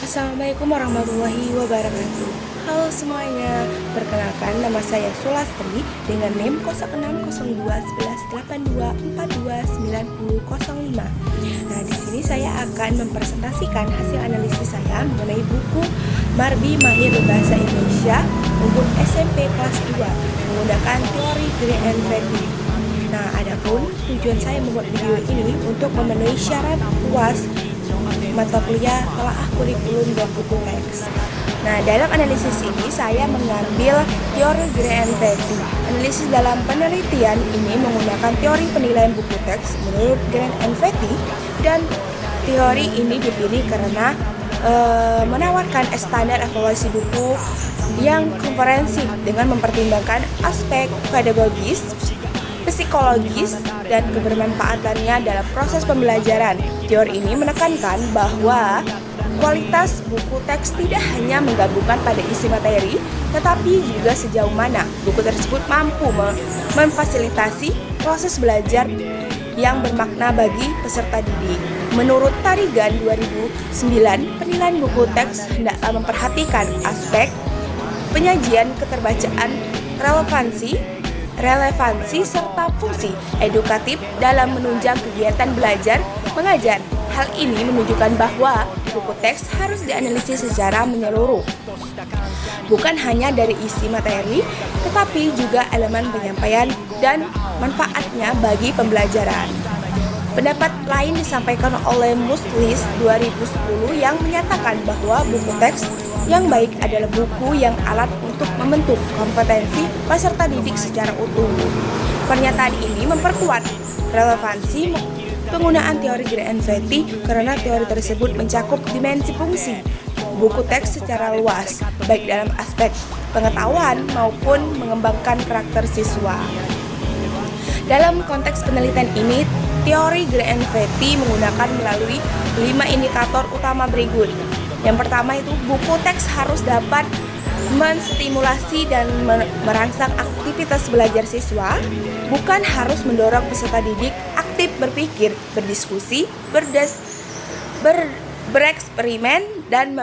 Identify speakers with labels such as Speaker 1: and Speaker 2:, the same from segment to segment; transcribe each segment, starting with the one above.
Speaker 1: Assalamualaikum warahmatullahi wabarakatuh. Halo semuanya, perkenalkan nama saya Sulastri dengan NIM 06021182429005. Nah, di sini saya akan mempresentasikan hasil analisis saya mengenai buku Marbi Mahir Bahasa Indonesia untuk SMP kelas 2 menggunakan teori Green and Freddy. Nah, adapun tujuan saya membuat video ini untuk memenuhi syarat UAS mata kuliah telaah kurikulum dan buku teks. Nah, dalam analisis ini saya mengambil teori Green and Freddy. Analisis dalam penelitian ini menggunakan teori penilaian buku teks menurut Green and Freddy, dan teori ini dipilih karena menawarkan standar evaluasi buku yang komprehensif dengan mempertimbangkan aspek pedagogis, psikologis, dan kebermanfaatannya dalam proses pembelajaran. Teori ini menekankan bahwa kualitas buku teks tidak hanya menggabungkan pada isi materi, tetapi juga sejauh mana buku tersebut mampu memfasilitasi proses belajar yang bermakna bagi peserta didik. Menurut Tarigan 2009, penilaian buku teks hendaklah memperhatikan aspek penyajian, keterbacaan, relevansi serta fungsi edukatif dalam menunjang kegiatan belajar mengajar. Hal ini menunjukkan bahwa buku teks harus dianalisis secara menyeluruh, bukan hanya dari isi materi, tetapi juga elemen penyampaian dan manfaatnya bagi pembelajaran. Pendapat lain disampaikan oleh Muslis 2010 yang menyatakan bahwa buku teks yang baik adalah buku yang alat untuk membentuk kompetensi peserta didik secara utuh. Pernyataan ini memperkuat relevansi penggunaan teori Green and Freddy karena teori tersebut mencakup dimensi fungsi buku teks secara luas, baik dalam aspek pengetahuan maupun mengembangkan karakter siswa. Dalam konteks penelitian ini, teori Green and Freddy menggunakan melalui 5 indikator utama berikut. Yang pertama itu buku teks harus dapat menstimulasi dan merangsang aktivitas belajar siswa, bukan harus mendorong peserta didik aktif berpikir, berdiskusi, bereksperimen, dan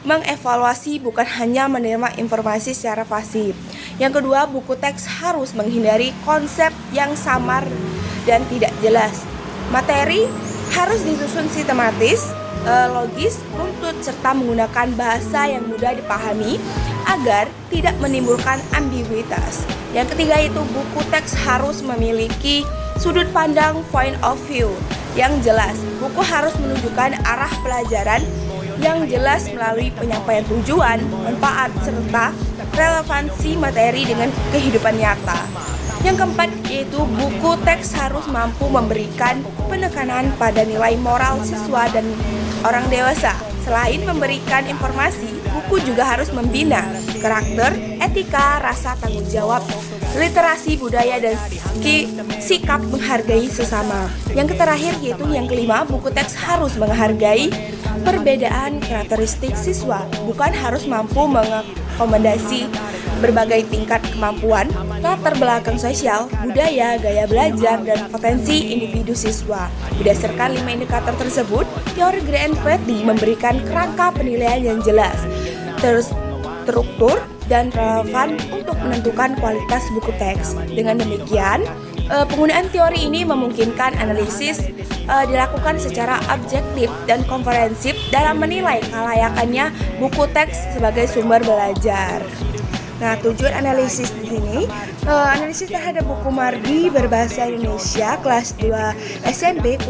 Speaker 1: mengevaluasi, bukan hanya menerima informasi secara pasif. Yang kedua, buku teks harus menghindari konsep yang samar dan tidak jelas. Materi harus disusun sistematis, logis, runtut, serta menggunakan bahasa yang mudah dipahami agar tidak menimbulkan ambiguitas. Yang ketiga itu buku teks harus memiliki sudut pandang point of view yang jelas. Buku harus menunjukkan arah pelajaran yang jelas melalui penyampaian tujuan, manfaat, serta relevansi materi dengan kehidupan nyata. Yang keempat yaitu buku teks harus mampu memberikan penekanan pada nilai moral siswa dan orang dewasa. Selain memberikan informasi, buku juga harus membina karakter, etika, rasa tanggung jawab, literasi budaya, dan sikap menghargai sesama. Yang terakhir yaitu yang kelima, buku teks harus menghargai perbedaan karakteristik siswa, bukan harus mampu mengakomodasi berbagai tingkat kemampuan, latar belakang sosial, budaya, gaya belajar, dan potensi individu siswa. Berdasarkan 5 indikator tersebut, teori Green and Freddy memberikan kerangka penilaian yang jelas, terstruktur, dan relevan untuk menentukan kualitas buku teks. Dengan demikian, penggunaan teori ini memungkinkan analisis dilakukan secara objektif dan komprehensif dalam menilai kelayakannya buku teks sebagai sumber belajar. Nah, tujuan analisis di sini, analisis terhadap buku Marbi Berbahasa Indonesia kelas 2 SMP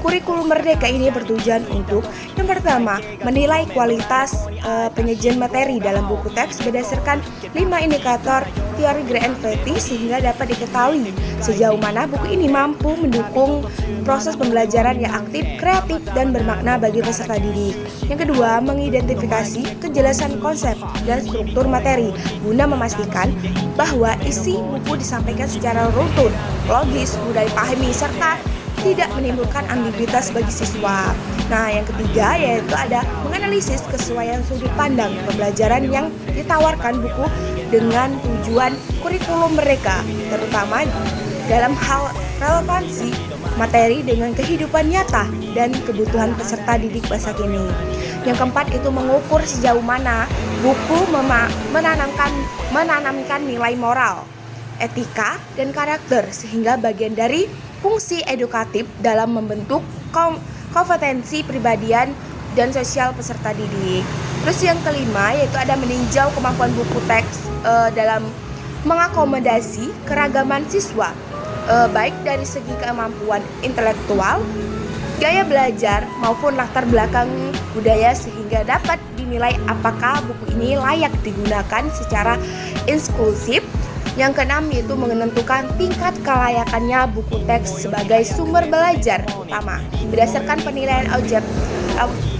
Speaker 1: kurikulum merdeka ini bertujuan untuk yang pertama, menilai kualitas penyajian materi dalam buku teks berdasarkan 5 indikator teori Green and Freddy sehingga dapat diketahui sejauh mana buku ini mampu mendukung proses pembelajaran yang aktif, kreatif, dan bermakna bagi peserta didik. Yang kedua, mengidentifikasi kejelasan konsep dan struktur materi guna memastikan bahwa isi buku disampaikan secara runtut, logis, mudah dipahami, serta tidak menimbulkan ambiguitas bagi siswa. Nah, yang ketiga yaitu ada menganalisis kesesuaian sudut pandang pembelajaran yang ditawarkan buku dengan tujuan kurikulum mereka, terutama dalam hal relevansi materi dengan kehidupan nyata dan kebutuhan peserta didik masa kini. Yang keempat itu mengukur sejauh mana buku menanamkan nilai moral, etika, dan karakter sehingga bagian dari fungsi edukatif dalam membentuk kompetensi pribadian dan sosial peserta didik. Terus yang kelima yaitu ada meninjau kemampuan buku teks dalam mengakomodasi keragaman siswa, baik dari segi kemampuan intelektual, gaya belajar maupun latar belakang budaya sehingga dapat dinilai apakah buku ini layak digunakan secara inklusif. Yang keenam yaitu menentukan tingkat kelayakannya buku teks sebagai sumber belajar utama berdasarkan penilaian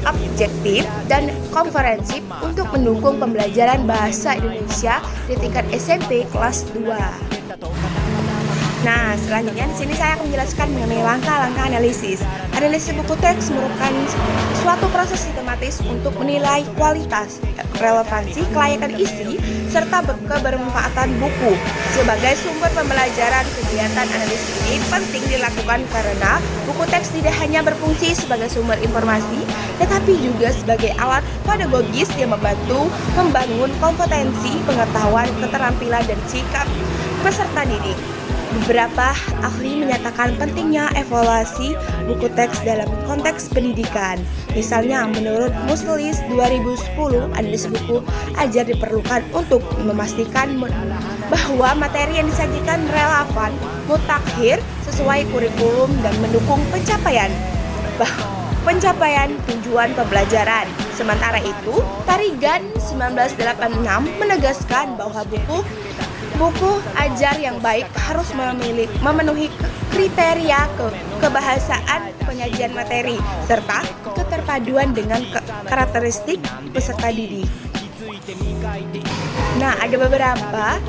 Speaker 1: objektif dan komprehensif untuk mendukung pembelajaran bahasa Indonesia di tingkat SMP kelas 2. Nah, selanjutnya di sini saya akan menjelaskan mengenai langkah-langkah analisis. Analisis buku teks merupakan suatu proses sistematis untuk menilai kualitas, relevansi, kelayakan isi, serta kebermanfaatan buku. Sebagai sumber pembelajaran, kegiatan analisis ini penting dilakukan karena buku teks tidak hanya berfungsi sebagai sumber informasi, tetapi juga sebagai alat pedagogis yang membantu membangun kompetensi, pengetahuan, keterampilan, dan sikap peserta didik. Beberapa ahli menyatakan pentingnya evaluasi buku teks dalam konteks pendidikan. Misalnya, menurut Muslis 2010, analisis buku ajar diperlukan untuk memastikan bahwa materi yang disajikan relevan, mutakhir, sesuai kurikulum dan mendukung pencapaian tujuan pembelajaran. Sementara itu, Tarigan 1986 menegaskan bahwa buku ajar yang baik harus memenuhi kriteria kebahasaan penyajian materi serta keterpaduan dengan karakteristik peserta didik. Nah, ada beberapa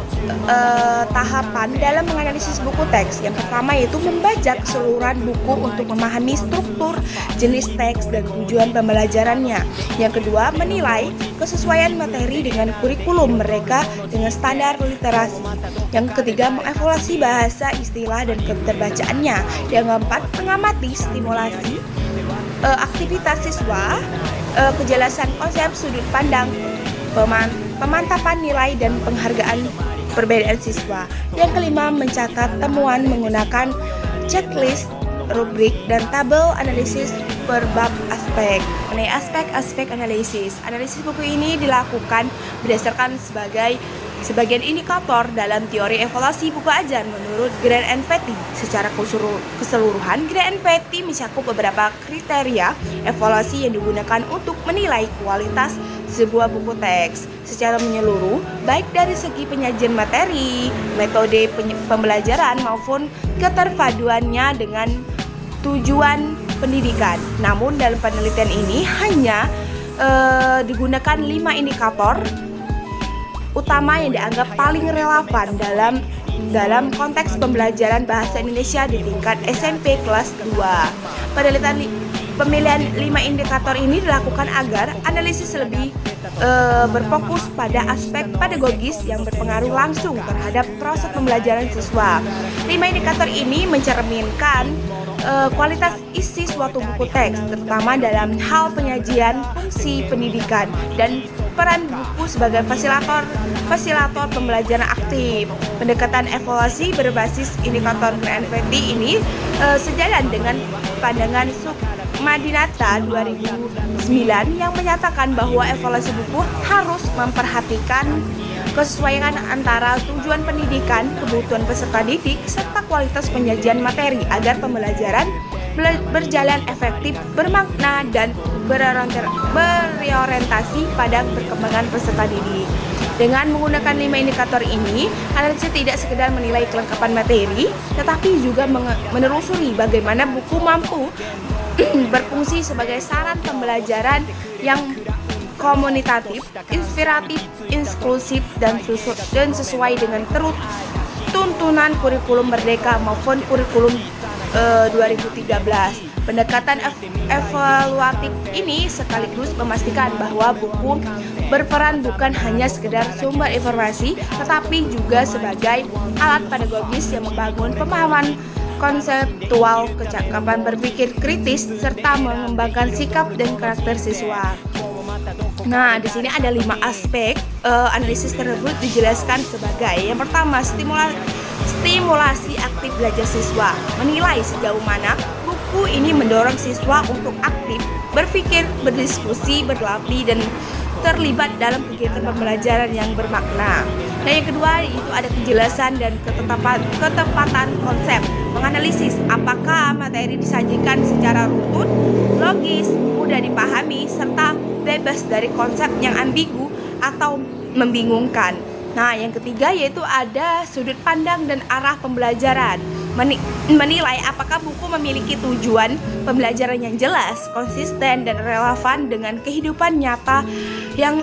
Speaker 1: tahapan dalam menganalisis buku teks. Yang pertama yaitu membaca keseluruhan buku untuk memahami struktur, jenis teks, dan tujuan pembelajarannya. Yang kedua, menilai kesesuaian materi dengan kurikulum mereka dengan standar literasi. Yang ketiga, mengevaluasi bahasa, istilah, dan keterbacaannya. Yang keempat, mengamati stimulasi aktivitas siswa, kejelasan konsep, sudut pandang, pemantapan nilai, dan penghargaan perbedaan siswa. Yang kelima, mencatat temuan menggunakan checklist, rubrik, dan tabel analisis per bab aspek. Mengenai aspek-aspek analisis buku ini dilakukan berdasarkan sebagian indikator dalam teori evaluasi buku ajar menurut Grant and Fetty. Secara keseluruhan, Grant and Fetty mencakup beberapa kriteria evaluasi yang digunakan untuk menilai kualitas sebuah buku teks secara menyeluruh, baik dari segi penyajian materi, metode pembelajaran maupun keterpaduannya dengan tujuan pendidikan. Namun dalam penelitian ini hanya digunakan 5 indikator utama yang dianggap paling relevan dalam konteks pembelajaran bahasa Indonesia di tingkat SMP kelas 2. Pemilihan 5 indikator ini dilakukan agar analisis lebih berfokus pada aspek pedagogis yang berpengaruh langsung terhadap proses pembelajaran siswa. 5 indikator ini mencerminkan kualitas isi suatu buku teks, terutama dalam hal penyajian, fungsi pendidikan, dan peran buku sebagai fasilitator pembelajaran aktif. Pendekatan evaluasi berbasis indikator Grant and Fetty ini sejalan dengan pandangan Madinata 2009 yang menyatakan bahwa evaluasi buku harus memperhatikan kesesuaian antara tujuan pendidikan, kebutuhan peserta didik, serta kualitas penyajian materi agar pembelajaran berjalan efektif, bermakna, dan berorientasi pada perkembangan peserta didik. Dengan menggunakan 5 indikator ini, analisis tidak sekedar menilai kelengkapan materi, tetapi juga menelusuri bagaimana buku mampu berfungsi sebagai saran pembelajaran yang komunitatif, inspiratif, inklusif, dan sesuai dengan tuntunan kurikulum Merdeka maupun kurikulum 2013. Pendekatan evaluatif ini sekaligus memastikan bahwa buku berperan bukan hanya sekedar sumber informasi, tetapi juga sebagai alat pedagogis yang membangun pemahaman konseptual, kecakapan berpikir kritis, serta mengembangkan sikap dan karakter siswa. Nah, di sini ada 5 aspek analisis tersebut dijelaskan sebagai yang pertama, stimulasi aktif belajar siswa. Menilai sejauh mana buku ini mendorong siswa untuk aktif berpikir, berdiskusi, berlatih, dan terlibat dalam kegiatan pembelajaran yang bermakna. Nah, yang kedua itu ada kejelasan dan ketepatan konsep. Menganalisis apakah materi disajikan secara runtut, logis, mudah dipahami, serta bebas dari konsep yang ambigu atau membingungkan. Nah, yang ketiga yaitu ada sudut pandang dan arah pembelajaran. Menilai apakah buku memiliki tujuan pembelajaran yang jelas, konsisten, dan relevan dengan kehidupan nyata yang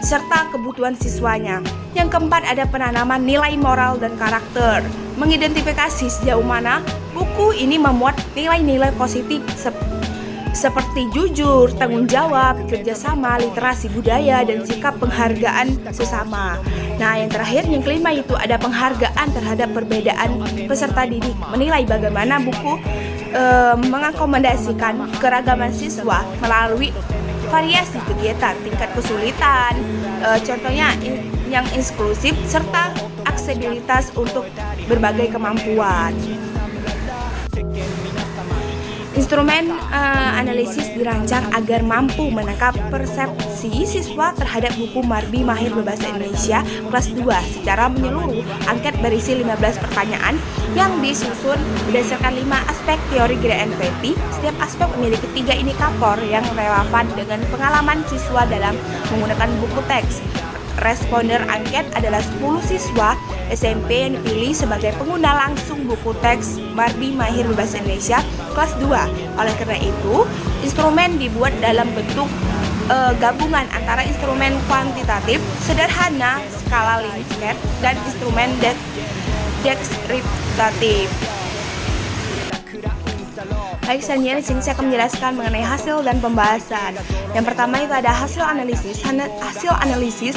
Speaker 1: serta kebutuhan siswanya. Yang keempat ada penanaman nilai moral dan karakter. Mengidentifikasi sejauh mana buku ini memuat nilai-nilai positif seperti jujur, tanggung jawab, kerjasama, literasi budaya, dan sikap penghargaan sesama. Nah, yang terakhir, yang kelima itu ada penghargaan terhadap perbedaan peserta didik. Menilai bagaimana buku mengakomodasikan keragaman siswa melalui variasi kegiatan, tingkat kesulitan, contohnya yang inklusif, serta aksesibilitas untuk berbagai kemampuan. Instrumen analisis dirancang agar mampu menangkap persepsi siswa terhadap buku Marbi Mahir Berbahasa Indonesia kelas 2 secara menyeluruh. Angket berisi 15 pertanyaan yang disusun berdasarkan 5 aspek teori Gray and Petty. Setiap aspek memiliki 3 indikator yang relevan dengan pengalaman siswa dalam menggunakan buku teks. Responder angket adalah 10 siswa SMP yang dipilih sebagai pengguna langsung buku teks Marbi Mahir Berbahasa Indonesia kelas 2. Oleh karena itu, instrumen dibuat dalam bentuk gabungan antara instrumen kuantitatif sederhana, skala Likert, dan instrumen deskriptatif. Baik, selanjutnya di sini saya akan menjelaskan mengenai hasil dan pembahasan. Yang pertama itu ada hasil analisis. Hasil analisis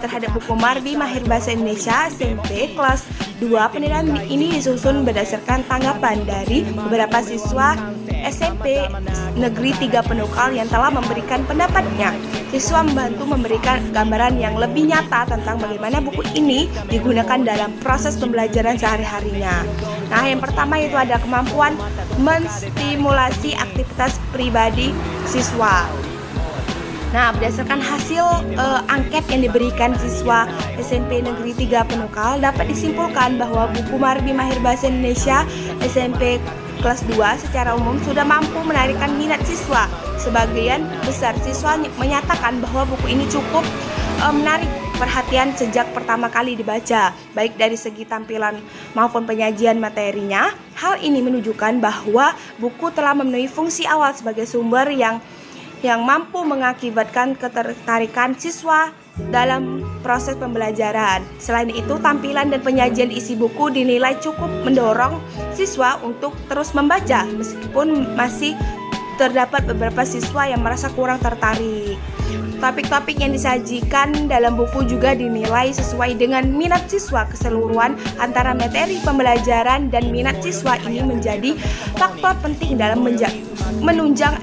Speaker 1: terhadap buku Marbi Mahir Bahasa Indonesia SMP kelas 2. Penilaian ini disusun berdasarkan tanggapan dari beberapa siswa SMP Negeri 3 Penukal yang telah memberikan pendapatnya. Siswa membantu memberikan gambaran yang lebih nyata tentang bagaimana buku ini digunakan dalam proses pembelajaran sehari-harinya. Nah, yang pertama itu ada kemampuan menstimulasi aktivitas pribadi siswa. Nah, berdasarkan hasil angket yang diberikan siswa SMP Negeri 3 Penukal, dapat disimpulkan bahwa buku Marbi Mahir Bahasa Indonesia SMP kelas 2 secara umum sudah mampu menarikkan minat siswa. Sebagian besar siswa menyatakan bahwa buku ini cukup menarik perhatian sejak pertama kali dibaca, baik dari segi tampilan maupun penyajian materinya. Hal ini menunjukkan bahwa buku telah memenuhi fungsi awal sebagai sumber yang mampu mengakibatkan ketertarikan siswa dalam proses pembelajaran. Selain itu, tampilan dan penyajian isi buku dinilai cukup mendorong siswa untuk terus membaca, meskipun masih terdapat beberapa siswa yang merasa kurang tertarik. Topik-topik yang disajikan dalam buku juga dinilai sesuai dengan minat siswa. Keseluruhan antara materi pembelajaran dan minat siswa ini menjadi faktor penting dalam menunjang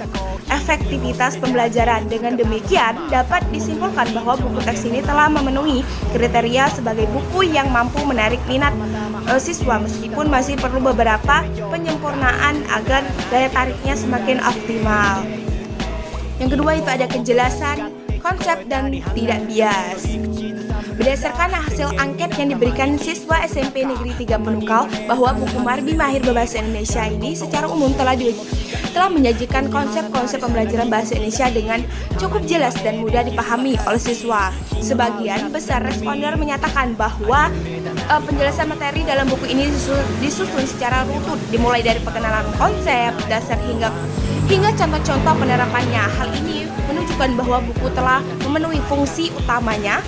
Speaker 1: efektivitas pembelajaran. Dengan demikian, dapat disimpulkan bahwa buku teks ini telah memenuhi kriteria sebagai buku yang mampu menarik minat siswa, meskipun masih perlu beberapa penyempurnaan agar daya tariknya semakin optimal. Yang kedua itu ada kejelasan konsep dan tidak bias. Berdasarkan hasil angket yang diberikan siswa SMP Negeri 3 Penukal, bahwa buku Marbi Mahir Berbahasa Indonesia ini secara umum telah menyajikan konsep-konsep pembelajaran bahasa Indonesia dengan cukup jelas dan mudah dipahami oleh siswa. Sebagian besar responder menyatakan bahwa penjelasan materi dalam buku ini disusun secara runtut, dimulai dari pengenalan konsep dasar hingga contoh-contoh penerapannya. Hal ini menunjukkan bahwa buku telah memenuhi fungsi utamanya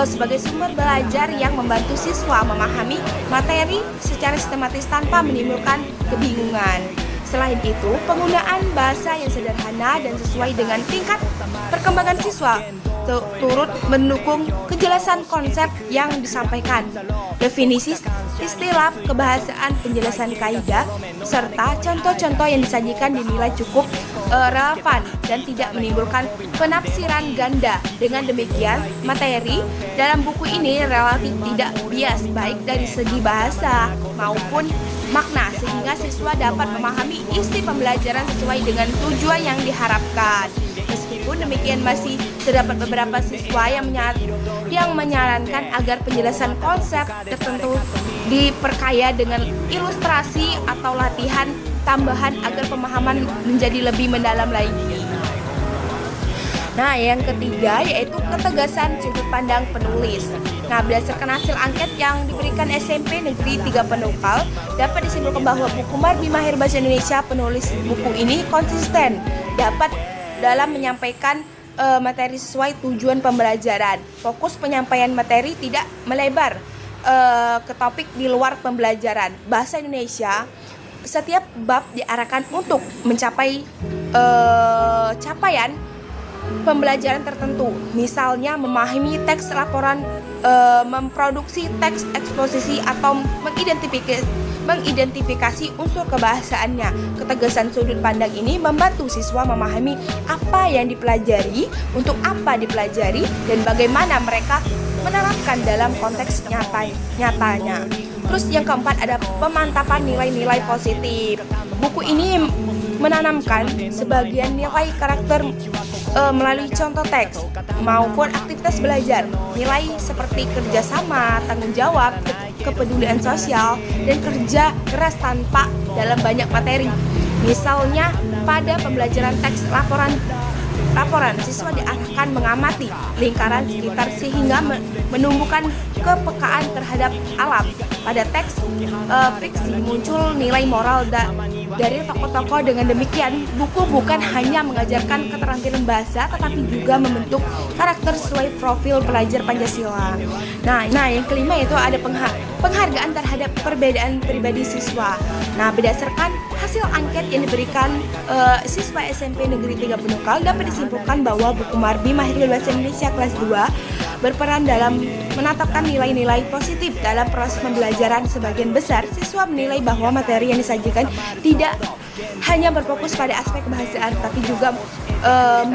Speaker 1: sebagai sumber belajar yang membantu siswa memahami materi secara sistematis tanpa menimbulkan kebingungan. Selain itu, penggunaan bahasa yang sederhana dan sesuai dengan tingkat perkembangan siswa turut mendukung kejelasan konsep yang disampaikan. Definisi istilah, kebahasaan, penjelasan kaidah, serta contoh-contoh yang disajikan dinilai cukup relevan dan tidak menimbulkan penafsiran ganda. Dengan demikian, materi dalam buku ini relatif tidak bias baik dari segi bahasa maupun makna, sehingga siswa dapat memahami isi pembelajaran sesuai dengan tujuan yang diharapkan. Meskipun demikian, masih terdapat beberapa siswa yang menyarankan agar penjelasan konsep tertentu diperkaya dengan ilustrasi atau latihan tambahan agar pemahaman menjadi lebih mendalam lagi. Nah, yang ketiga yaitu ketegasan sudut pandang penulis. Nah, berdasarkan hasil angket yang diberikan SMP Negeri 3 Penukal, dapat disimpulkan bahwa buku Marbi Mahir Bahasa Indonesia penulis buku ini konsisten dapat dalam menyampaikan materi sesuai tujuan pembelajaran. Fokus penyampaian materi tidak melebar ke topik di luar pembelajaran bahasa Indonesia. Setiap bab diarahkan untuk mencapai capaian pembelajaran tertentu, misalnya memahami teks laporan, memproduksi teks eksposisi, atau mengidentifikasi unsur kebahasaannya. Ketegasan sudut pandang ini membantu siswa memahami apa yang dipelajari, untuk apa dipelajari, dan bagaimana mereka menerapkan dalam konteks nyatanya. Terus yang keempat ada pemantapan nilai-nilai positif. Buku ini menanamkan sebagian nilai karakter melalui contoh teks maupun aktivitas belajar. Nilai seperti kerjasama, tanggung jawab, kepedulian sosial, dan kerja keras tanpa dalam banyak materi. Misalnya pada pembelajaran teks laporan siswa diarahkan mengamati lingkaran sekitar sehingga menumbuhkan kepekaan terhadap alam. Pada teks fiksi muncul nilai moral dari tokoh-tokoh. Dengan demikian, buku bukan hanya mengajarkan keterampilan bahasa, tetapi juga membentuk karakter sesuai profil pelajar Pancasila. Nah, yang kelima yaitu ada penghargaan terhadap perbedaan pribadi siswa. Nah, berdasarkan hasil angket yang diberikan siswa SMP Negeri 3 Penukal, dapat disimpulkan bahwa buku Marbi Mahir Bahasa Indonesia kelas 2 berperan dalam menetapkan nilai-nilai positif dalam proses pembelajaran. Sebagian besar siswa menilai bahwa materi yang disajikan tidak hanya berfokus pada aspek kebahasaan, tapi juga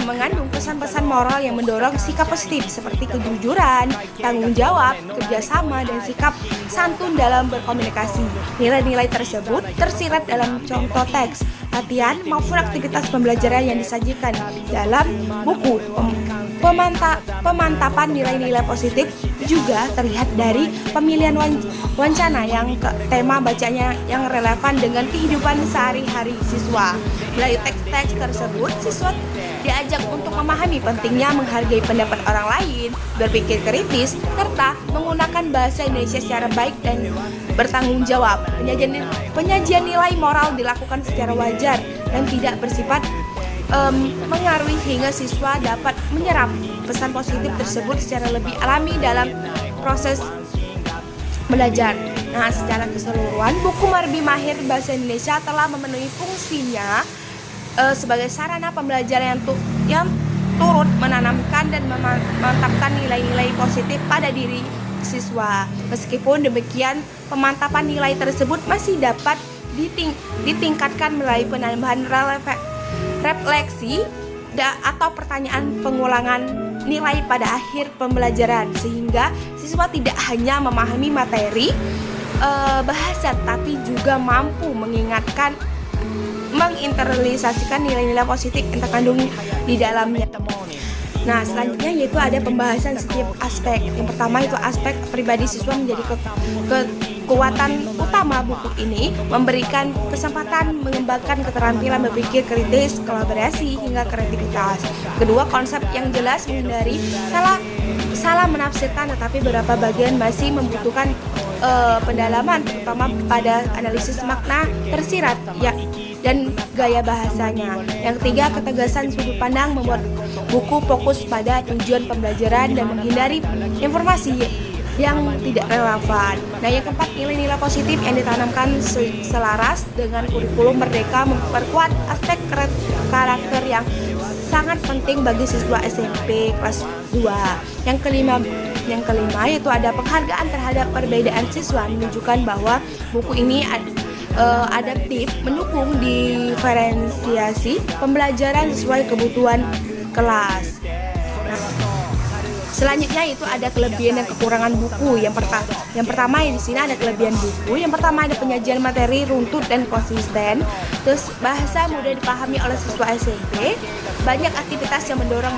Speaker 1: mengandung pesan-pesan moral yang mendorong sikap positif seperti kejujuran, tanggung jawab, kerjasama, dan sikap santun dalam berkomunikasi. Nilai-nilai tersebut tersirat dalam contoh teks, latihan, maupun aktivitas pembelajaran yang disajikan dalam buku. Pemantapan nilai-nilai positif juga terlihat dari pemilihan wancana yang tema bacanya yang relevan dengan kehidupan sehari-hari siswa. Melalui teks-teks tersebut, siswa diajak untuk memahami pentingnya menghargai pendapat orang lain, berpikir kritis, serta menggunakan bahasa Indonesia secara baik dan bertanggung jawab. Penyajian nilai moral dilakukan secara wajar dan tidak bersifat mengaruhi, hingga siswa dapat menyerap pesan positif tersebut secara lebih alami dalam proses belajar. Nah, secara keseluruhan, buku Marbi Mahir Bahasa Indonesia telah memenuhi fungsinya sebagai sarana pembelajaran yang turut menanamkan dan memantapkan nilai-nilai positif pada diri siswa. Meskipun demikian, pemantapan nilai tersebut masih dapat ditingkatkan melalui penambahan refleksi atau pertanyaan pengulangan nilai pada akhir pembelajaran, sehingga siswa tidak hanya memahami materi bahasa, tapi juga mampu menginternalisasikan nilai-nilai positif yang terkandung di dalamnya. Nah, selanjutnya yaitu ada pembahasan setiap aspek. Yang pertama itu aspek pribadi siswa menjadi kekuatan utama buku ini, memberikan kesempatan mengembangkan keterampilan berpikir kritis, kolaborasi, hingga kreativitas. Kedua, konsep yang jelas, menghindari salah menafsirkan, tetapi beberapa bagian masih membutuhkan pendalaman, terutama pada analisis makna tersirat dan gaya bahasanya. Yang ketiga, ketegasan sudut pandang membuat buku fokus pada tujuan pembelajaran dan menghindari informasi yang tidak relevan. Nah, yang keempat, nilai-nilai positif yang ditanamkan selaras dengan kurikulum merdeka, memperkuat aspek karakter yang sangat penting bagi siswa SMP kelas 2. Yang kelima yaitu ada penghargaan terhadap perbedaan siswa, menunjukkan bahwa buku ini adaptif mendukung diferensiasi pembelajaran sesuai kebutuhan kelas. Selanjutnya itu ada kelebihan dan kekurangan buku. Yang pertama di sini ada kelebihan buku. Yang pertama ada penyajian materi runtut dan konsisten. Terus bahasa mudah dipahami oleh siswa SMP. Banyak aktivitas yang mendorong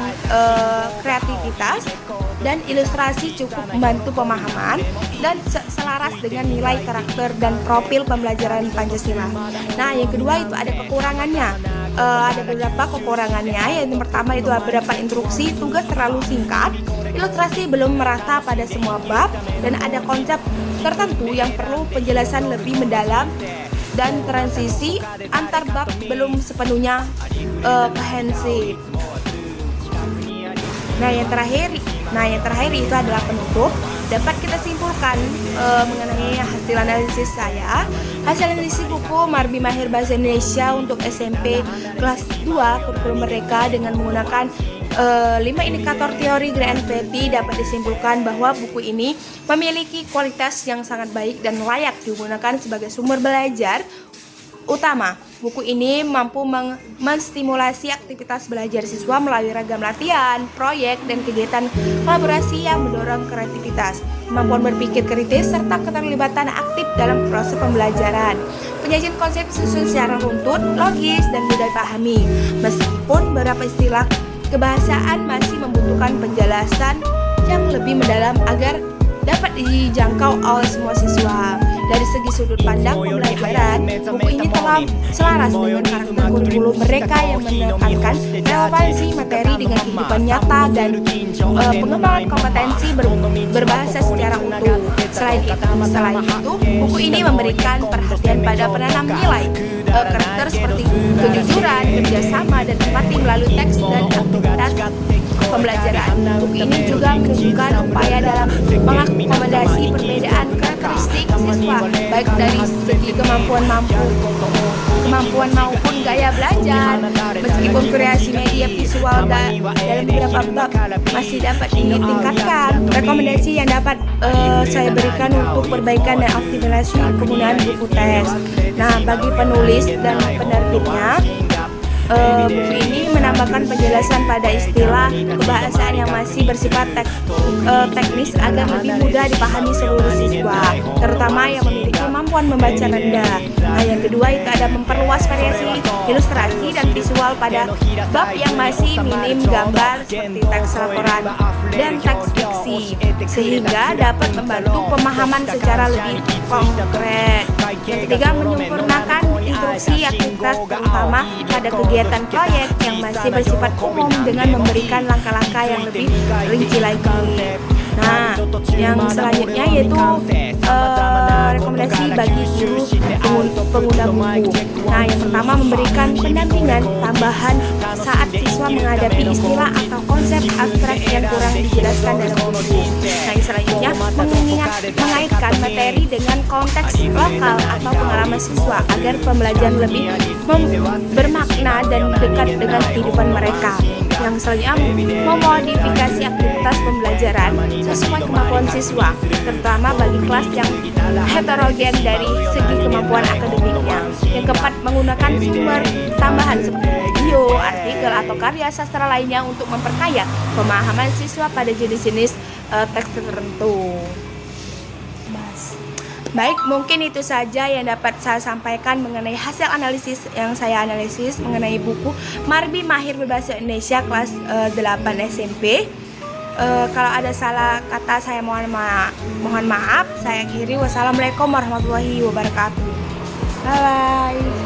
Speaker 1: kreativitas dan ilustrasi cukup membantu pemahaman dan selaras dengan nilai karakter dan profil pembelajaran Pancasila. Nah, yang kedua itu ada kekurangannya. Ada beberapa kekurangannya. Yang pertama itu beberapa instruksi, tugas terlalu singkat, ilustrasi belum merata pada semua bab, dan ada konsep tertentu yang perlu penjelasan lebih mendalam, dan transisi antar bab belum sepenuhnya komprehensif. Nah, yang terakhir itu adalah penutup. Dapat kita simpulkan mengenai hasil analisis saya. Hasil analisis buku Marbi Mahir Bahasa Indonesia untuk SMP kelas 2 kurikulum merdeka dengan menggunakan 5 indikator teori Greenfeld dapat disimpulkan bahwa buku ini memiliki kualitas yang sangat baik dan layak digunakan sebagai sumber belajar utama. Buku ini mampu menstimulasi aktivitas belajar siswa melalui ragam latihan, proyek, dan kegiatan kolaborasi yang mendorong kreativitas, kemampuan berpikir kritis, serta keterlibatan aktif dalam proses pembelajaran. Penyajian konsep susun secara runtut, logis, dan mudah dipahami. Meskipun beberapa istilah kebahasaan masih membutuhkan penjelasan yang lebih mendalam agar dapat dijangkau oleh semua siswa. Dari segi sudut pandang pembelajaran, buku ini telah selaras dengan karakter kurikulum mereka yang menekankan relevansi materi dengan kehidupan nyata dan pengembangan kompetensi berbahasa secara utuh. Selain itu, buku ini memberikan perhatian pada penanam nilai karakter seperti kejujuran, kerjasama, dan empati melalui teks dan aktivitas pembelajaran. Buku ini juga menunjukkan upaya dalam mengakomodasi perbedaan karakteristik siswa, baik dari segi kemampuan maupun gaya belajar. Meskipun kreasi media visual dalam beberapa bab masih dapat ditingkatkan, rekomendasi yang dapat saya berikan untuk perbaikan dan optimalisasi penggunaan buku teks. Nah, bagi penulis dan penerbitnya, buku ini menambahkan penjelasan pada istilah kebahasaan yang masih bersifat teknis agar lebih mudah dipahami seluruh siswa, terutama yang memiliki kemampuan membaca rendah. Nah, yang kedua itu ada memperluas variasi ilustrasi dan visual pada bab yang masih minim gambar seperti teks laporan dan teks fiksi, sehingga dapat membantu pemahaman secara lebih konkret. Yang ketiga, menyempurnakan instruksi aktivitas terutama pada kegiatan proyek yang masih bersifat umum dengan memberikan langkah-langkah yang lebih rinci lagi. Nah, yang selanjutnya yaitu rekomendasi bagi guru pengguna buku. Nah, yang pertama memberikan pendampingan tambahan saat siswa menghadapi istilah atau konsep abstrak yang kurang dijelaskan dalam buku. Nah, yang selanjutnya mengaitkan materi dengan konteks lokal atau pengalaman siswa agar pembelajaran lebih bermakna dan dekat dengan kehidupan mereka. Yang selanjutnya memodifikasi aktivitas pembelajaran sesuai kemampuan siswa, terutama bagi kelas yang heterogen dari segi kemampuan akademiknya. Yang keempat, menggunakan sumber tambahan seperti video, artikel, atau karya sastra lainnya untuk memperkaya pemahaman siswa pada jenis-jenis teks tertentu. Baik, mungkin itu saja yang dapat saya sampaikan mengenai hasil analisis yang saya analisis mengenai buku Marbi Mahir Berbahasa Indonesia kelas 8 SMP. Kalau ada salah kata saya mohon maaf. Saya akhiri. Wassalamualaikum warahmatullahi wabarakatuh. Bye.